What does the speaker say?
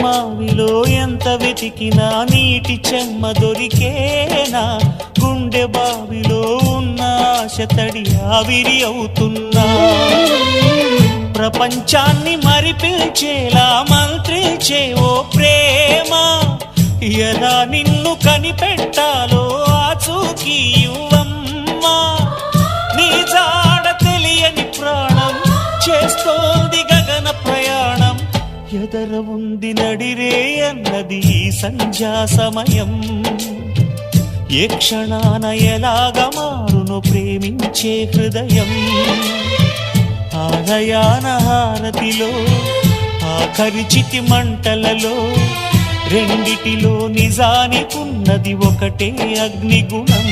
మావిలో ఎంత వెతికినా నీటి చెమ్మ దొరికేనా, గుండె బావిలో ఉన్న ఆశ తడి ఆవిరి అవుతున్నా, ప్రపంచాన్ని మరిపించేలా మంత్రించే ఓ ప్రేమ, ఎలా నిన్ను కనిపెట్టాలో ఆచూకీ ఇవ్వమ్మా, నీ జాడ తెలియని ప్రాణం చేస్తోంది గగన ప్రయాణం, ఎదర ఉంది నడిరే అన్నది ఈ సంధ్యా సమయం, ఏ క్షణాన ఎలాగ మారును ప్రేమించే హృదయం, ఆలయాన హారతిలో ఆఖరి చితి మంటలలో రెండిటిలో నిజానికున్నది ఒకటే అగ్నిగుణం.